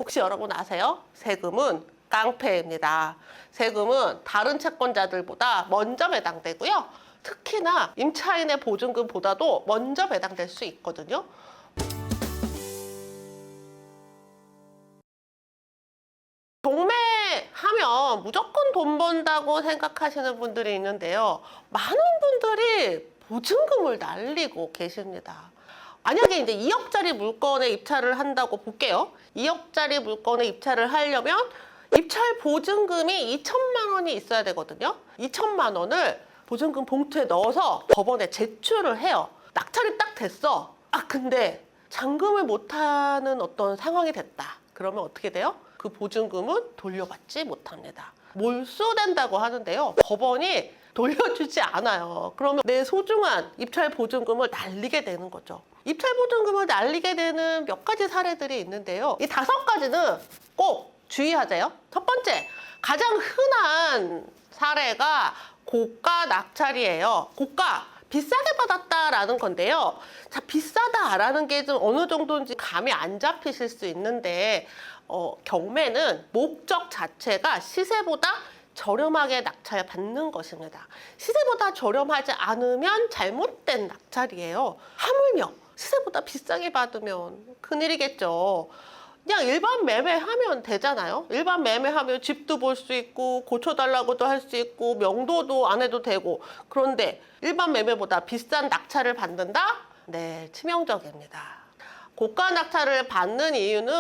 혹시 여러분 아세요? 세금은 깡패입니다. 세금은 다른 채권자들보다 먼저 배당되고요. 특히나 임차인의 보증금보다도 먼저 배당될 수 있거든요. 경매하면 무조건 돈 번다고 생각하시는 분들이 있는데요. 많은 분들이 보증금을 날리고 계십니다. 만약에 이제 2억짜리 물건에 입찰을 한다고 볼게요. 2억짜리 물건에 입찰을 하려면 입찰 보증금이 2천만 원이 있어야 되거든요. 2천만 원을 보증금 봉투에 넣어서 법원에 제출을 해요. 낙찰이 딱 됐어. 근데 잔금을 못하는 어떤 상황이 됐다. 그러면 어떻게 돼요? 그 보증금은 돌려받지 못합니다. 몰수된다고 하는데요. 법원이 돌려주지 않아요. 그러면 내 소중한 입찰 보증금을 날리게 되는 거죠. 입찰 보증금을 날리게 되는 몇 가지 사례들이 있는데요. 이 5가지는 꼭 주의하세요. 첫 번째, 가장 흔한 사례가 고가 낙찰이에요. 고가, 비싸게 받았다라는 건데요. 자, 비싸다라는 게 좀 어느 정도인지 감이 안 잡히실 수 있는데 경매는 목적 자체가 시세보다 저렴하게 낙찰 받는 것입니다. 시세보다 저렴하지 않으면 잘못된 낙찰이에요. 하물며 시세보다 비싸게 받으면 큰일이겠죠. 그냥 일반 매매하면 되잖아요. 일반 매매하면 집도 볼 수 있고 고쳐달라고도 할 수 있고 명도도 안 해도 되고. 그런데 일반 매매보다 비싼 낙찰을 받는다? 네, 치명적입니다. 고가 낙찰을 받는 이유는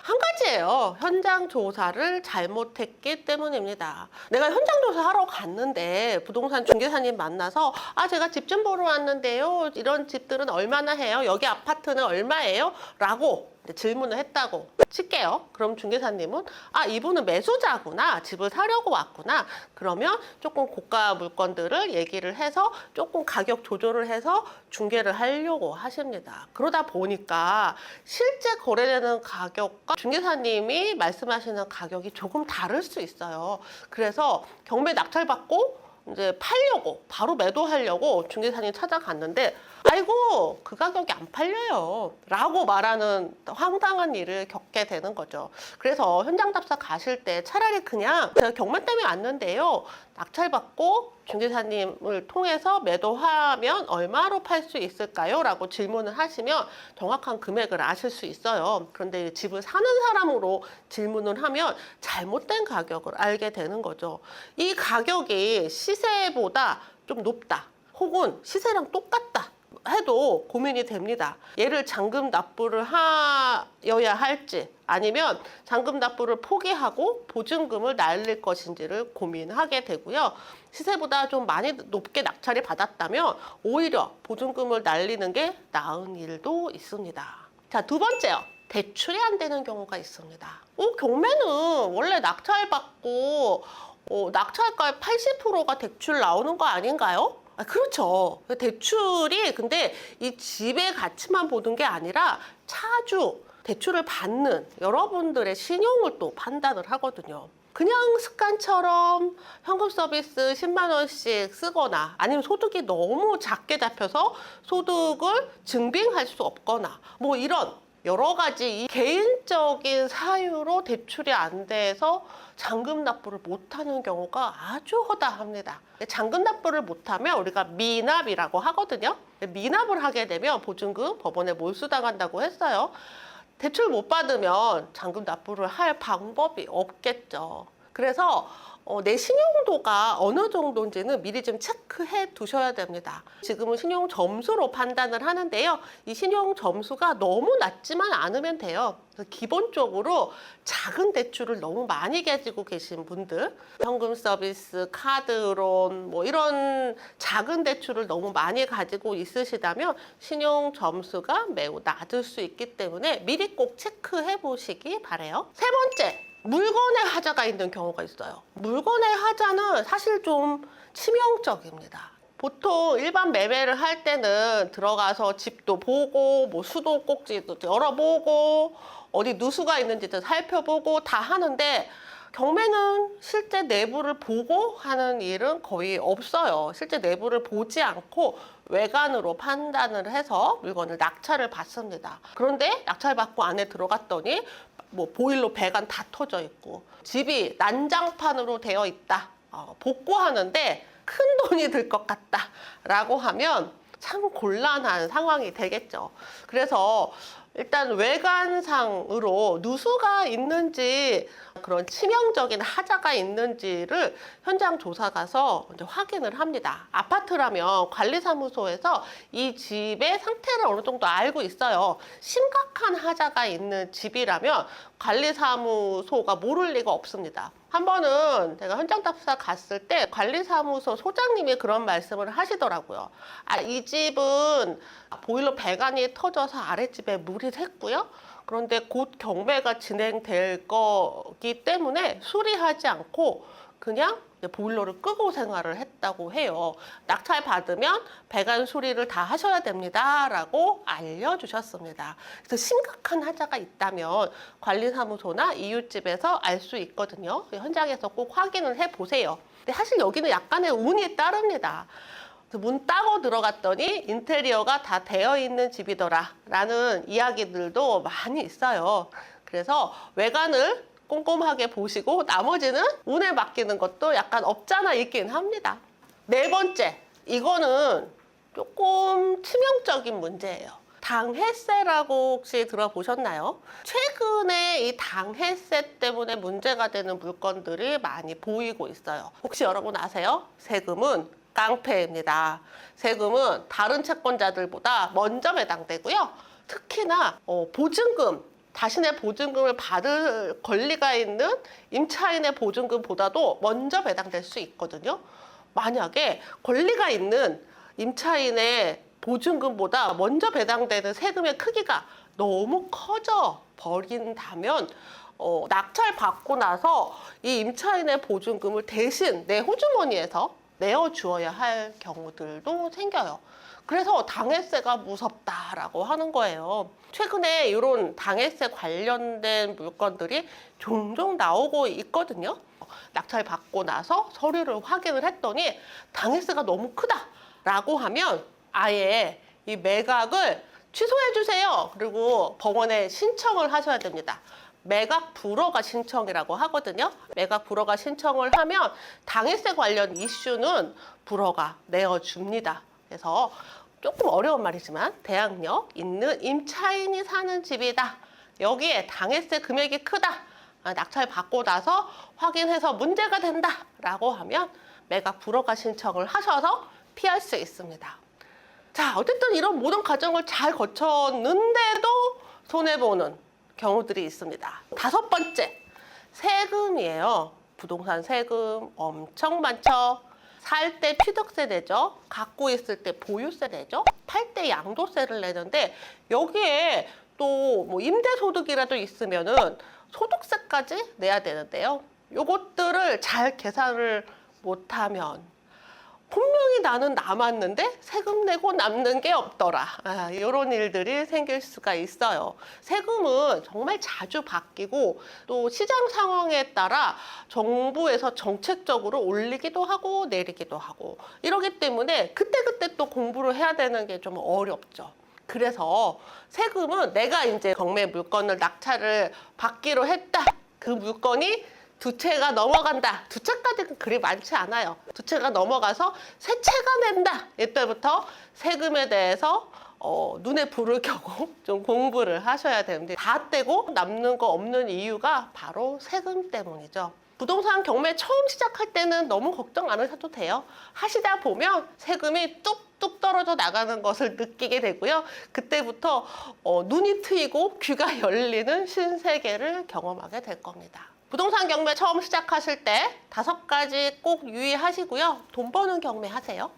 한 가지예요. 현장 조사를 잘못했기 때문입니다. 내가 현장 조사하러 갔는데 부동산 중개사님 만나서 제가 집 좀 보러 왔는데요. 이런 집들은 얼마나 해요? 여기 아파트는 얼마예요? 라고 질문을 했다고 칠게요. 그럼 중개사님은 이분은 매수자구나. 집을 사려고 왔구나. 그러면 조금 고가 물건들을 얘기를 해서 조금 가격 조절을 해서 중개를 하려고 하십니다. 그러다 보니까 실제 거래되는 가격과 중개사님이 말씀하시는 가격이 조금 다를 수 있어요. 그래서 경매 낙찰받고 이제 팔려고 바로 매도하려고 중개사님 찾아갔는데 아이고 그 가격이 안 팔려요 라고 말하는 황당한 일을 겪게 되는 거죠. 그래서 현장 답사 가실 때 차라리 그냥 제가 경매 때문에 왔는데요, 낙찰받고 중개사님을 통해서 매도하면 얼마로 팔 수 있을까요? 라고 질문을 하시면 정확한 금액을 아실 수 있어요. 그런데 집을 사는 사람으로 질문을 하면 잘못된 가격을 알게 되는 거죠. 이 가격이 시세보다 좀 높다 혹은 시세랑 똑같다 해도 고민이 됩니다. 얘를 잔금 납부를 하여야 할지 아니면 잔금 납부를 포기하고 보증금을 날릴 것인지를 고민하게 되고요. 시세보다 좀 많이 높게 낙찰이 받았다면 오히려 보증금을 날리는 게 나은 일도 있습니다. 자, 두 번째요. 대출이 안 되는 경우가 있습니다. 경매는 원래 낙찰받고 낙찰가의 80%가 대출 나오는 거 아닌가요? 그렇죠. 대출이 근데 이 집의 가치만 보는 게 아니라 차주 대출을 받는 여러분들의 신용을 또 판단을 하거든요. 그냥 습관처럼 현금 서비스 10만 원씩 쓰거나 아니면 소득이 너무 작게 잡혀서 소득을 증빙할 수 없거나 뭐 이런 여러 가지 개인적인 사유로 대출이 안 돼서 잔금 납부를 못하는 경우가 아주 허다합니다. 잔금 납부를 못하면 우리가 미납이라고 하거든요. 미납을 하게 되면 보증금 법원에 몰수당한다고 했어요. 대출 못 받으면 잔금 납부를 할 방법이 없겠죠. 그래서 내 신용도가 어느 정도인지는 미리 좀 체크해 두셔야 됩니다. 지금은 신용 점수로 판단을 하는데요. 이 신용 점수가 너무 낮지만 않으면 돼요. 기본적으로 작은 대출을 너무 많이 가지고 계신 분들, 현금 서비스, 카드론 뭐 이런 작은 대출을 너무 많이 가지고 있으시다면 신용 점수가 매우 낮을 수 있기 때문에 미리 꼭 체크해 보시기 바라요. 세 번째, 물건에 하자가 있는 경우가 있어요. 물건의 하자는 사실 좀 치명적입니다. 보통 일반 매매를 할 때는 들어가서 집도 보고 뭐 수도꼭지도 열어보고 어디 누수가 있는지도 살펴보고 다 하는데 경매는 실제 내부를 보고 하는 일은 거의 없어요. 실제 내부를 보지 않고 외관으로 판단을 해서 물건을 낙찰을 받습니다. 그런데 낙찰 받고 안에 들어갔더니 뭐 보일러 배관 다 터져 있고 집이 난장판으로 되어 있다. 복구하는데 큰 돈이 들 것 같다라고 하면 참 곤란한 상황이 되겠죠. 그래서 일단 외관상으로 누수가 있는지 그런 치명적인 하자가 있는지를 현장 조사 가서 이제 확인을 합니다. 아파트라면 관리사무소에서 이 집의 상태를 어느 정도 알고 있어요. 심각한 하자가 있는 집이라면 관리사무소가 모를 리가 없습니다. 한 번은 제가 현장 답사 갔을 때 관리사무소 소장님이 그런 말씀을 하시더라고요. 이 집은 보일러 배관이 터져서 아랫집에 물이 샜고요. 그런데 곧 경매가 진행될 거기 때문에 수리하지 않고 그냥 보일러를 끄고 생활을 했다고 해요. 낙찰 받으면 배관 수리를 다 하셔야 됩니다 라고 알려주셨습니다. 그래서 심각한 하자가 있다면 관리사무소나 이웃집에서 알 수 있거든요. 현장에서 꼭 확인을 해보세요. 근데 사실 여기는 약간의 운이 따릅니다. 문 따고 들어갔더니 인테리어가 다 되어 있는 집이더라 라는 이야기들도 많이 있어요. 그래서 외관을 꼼꼼하게 보시고 나머지는 운에 맡기는 것도 약간 없잖아 있긴 합니다. 네 번째, 이거는 조금 치명적인 문제예요. 당해세라고 혹시 들어보셨나요? 최근에 이 당해세 때문에 문제가 되는 물건들이 많이 보이고 있어요. 혹시 여러분 아세요? 세금은 깡패입니다. 세금은 다른 채권자들보다 먼저 배당되고요. 특히나 보증금, 자신의 보증금을 받을 권리가 있는 임차인의 보증금보다도 먼저 배당될 수 있거든요. 만약에 권리가 있는 임차인의 보증금보다 먼저 배당되는 세금의 크기가 너무 커져 버린다면 낙찰 받고 나서 이 임차인의 보증금을 대신 내 호주머니에서 내어주어야 할 경우들도 생겨요. 그래서 당해세가 무섭다라고 하는 거예요. 최근에 이런 당해세 관련된 물건들이 종종 나오고 있거든요. 낙찰 받고 나서 서류를 확인을 했더니 당해세가 너무 크다라고 하면 아예 이 매각을 취소해 주세요. 그리고 법원에 신청을 하셔야 됩니다. 매각 불허가 신청이라고 하거든요. 매각 불허가 신청을 하면 당해세 관련 이슈는 불허가 내어줍니다. 그래서 조금 어려운 말이지만 대항력 있는 임차인이 사는 집이다. 여기에 당해세 금액이 크다. 낙찰 받고 나서 확인해서 문제가 된다. 라고 하면 매각 불허가 신청을 하셔서 피할 수 있습니다. 자, 어쨌든 이런 모든 과정을 잘 거쳤는데도 손해보는 경우들이 있습니다. 다섯 번째, 세금이에요. 부동산 세금 엄청 많죠. 살 때 취득세 내죠. 갖고 있을 때 보유세 내죠. 팔 때 양도세를 내는데 여기에 또 뭐 임대소득이라도 있으면은 소득세까지 내야 되는데요. 요것들을 잘 계산을 못하면 분명히 나는 남았는데 세금 내고 남는 게 없더라. 이런 일들이 생길 수가 있어요. 세금은 정말 자주 바뀌고 또 시장 상황에 따라 정부에서 정책적으로 올리기도 하고 내리기도 하고 이러기 때문에 그때그때 또 공부를 해야 되는 게 좀 어렵죠. 그래서 세금은 내가 이제 경매 물건을 낙찰을 받기로 했다. 그 물건이 두 채가 넘어간다. 두 채까지는 그리 많지 않아요. 두 채가 넘어가서 세 채가 낸다. 이때부터 세금에 대해서 눈에 불을 켜고 좀 공부를 하셔야 되는데 다 떼고 남는 거 없는 이유가 바로 세금 때문이죠. 부동산 경매 처음 시작할 때는 너무 걱정 안 하셔도 돼요. 하시다 보면 세금이 뚝뚝 떨어져 나가는 것을 느끼게 되고요. 그때부터 눈이 트이고 귀가 열리는 신세계를 경험하게 될 겁니다. 부동산 경매 처음 시작하실 때 5가지 꼭 유의하시고요. 돈 버는 경매 하세요.